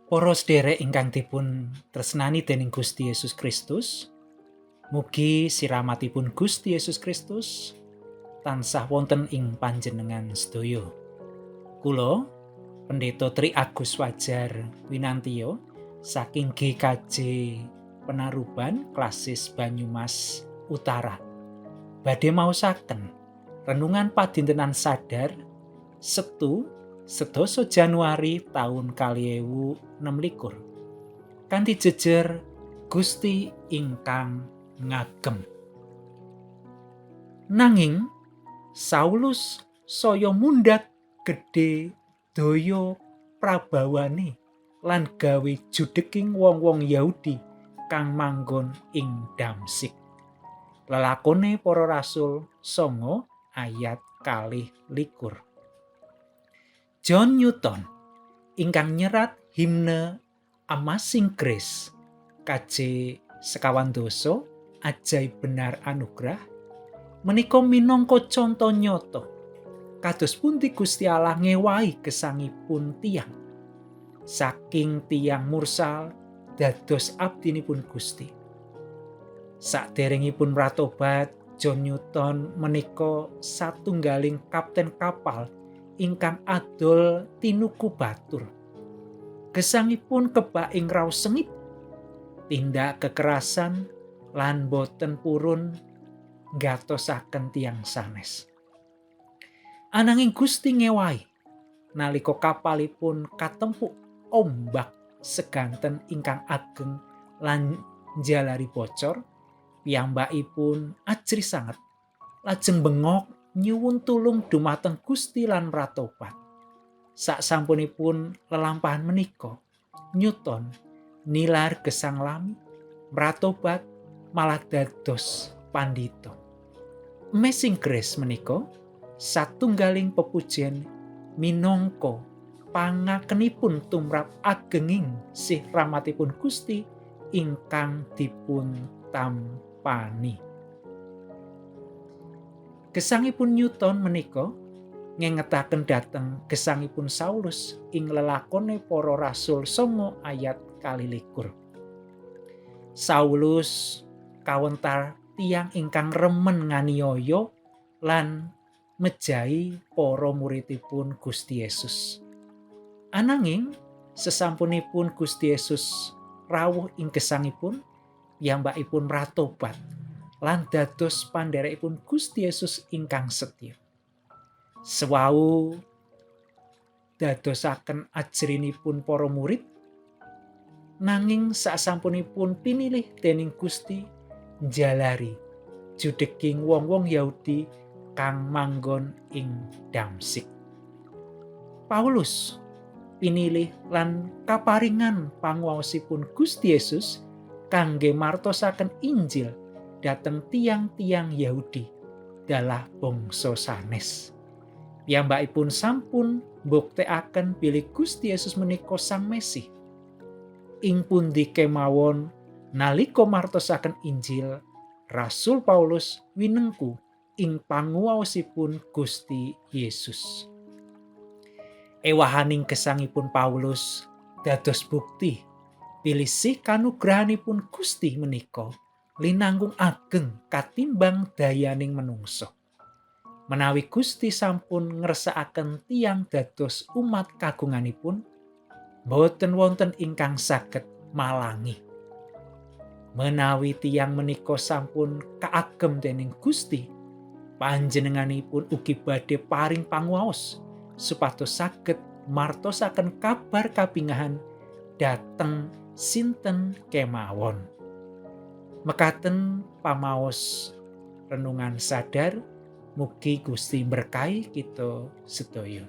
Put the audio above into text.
Para sedherek ingkang dipun tresnani dening Gusti Yesus Kristus, mugi siramatipun Gusti Yesus Kristus tansah wonten ing panjenengan sedaya. Kula Pendeta Tri Agus Wajar Winantio saking GKJ Penaruban Klasis Banyumas Utara. Badhe maosaken renungan padintenan sadar Setu 11 Januari taun 2026 kanthi jejer Gusti ingkang ngagem. Nanging Saulus saya mundhak gedhe daya prabawane lan gawe judeking wong-wong Yahudi kang manggon ing Damsik. Lelakone para rasul 9 ayat 21. John Newton ingkang nyerat himne Amazing Grace KJ 12 Ajaib Benar Anugrah menika minangka conto nyata kados pundi Gusti Allah ngewahi gesangipun tiyang saking tiyang mursal dados abdinipun Gusti. Saderengipun mratobat, John Newton menika satunggaling kapten kapal ingkang adol tinuku batur. Gesangipun kebak ing raos sengit, tindak kekerasan lan boten purun ngatosaken tiyang sanes. Ananging Gusti ngewahi nalika kapalipun katempuk ombak seganten ingkang ageng lan njalari bocor, piyambakipun ajri sanget lajeng bengok nyuwun tulung dumateng Gusti lan mratobat. Saksampunipun lelampahan menika, Newton nilar gesang lami, mratobat malah dados pandhita. Amazing Grace menika satunggaling pepujian minangka pangakenipun tumrap agenging sih rahmatipun Gusti ingkang dipun tampani. Gesangipun Newton menika ngengetaken dhateng gesangipun Saulus ing lelakone para rasul 9 ayat 21. Saulus kawentar tiyang ingkang remen nganiaya lan mejahi para muridipun Gusti Yesus. Ananging sesampunipun Gusti Yesus rawuh ing gesangipun, piyambakipun mratobat lan dados pandherekipun Gusti Yesus ingkang setya. Sewau dadosaken ajrinipun para murid, nanging sasampunipun pinilih dening Gusti njalari judeking wong-wong Yahudi kang manggon ing Damsik. Paulus pinilih lan kaparingan panguwasipun Gusti Yesus kangge martosaken Injil dhateng tiang-tiang Yahudi dalah bangsa sanes. Piyambakipun sampun mbuktekaken bilih Gusti Yesus menika Sang Mesih. Ing pundi kemawon nalika martosaken Injil, Rasul Paulus winengku ing panguwasipun Gusti Yesus. Ewahaning gesangipun Paulus dados bukti bilih sih kanugrahanipun Gusti menika linanggung ageng katimbang dayaning manungsa. Menawi Gusti sampun ngersakaken tiyang dados umat kagunganipun, boten wonten ingkang saged malangi. Menawi tiyang menika sampun kaagem dening Gusti, panjenenganipun ugi badhe paring panguwaos supados saged martosaken kabar kabingahan dhateng sinten kemawon. Mekaten pamaos renungan sadar, mugi Gusti berkahi kita sedaya.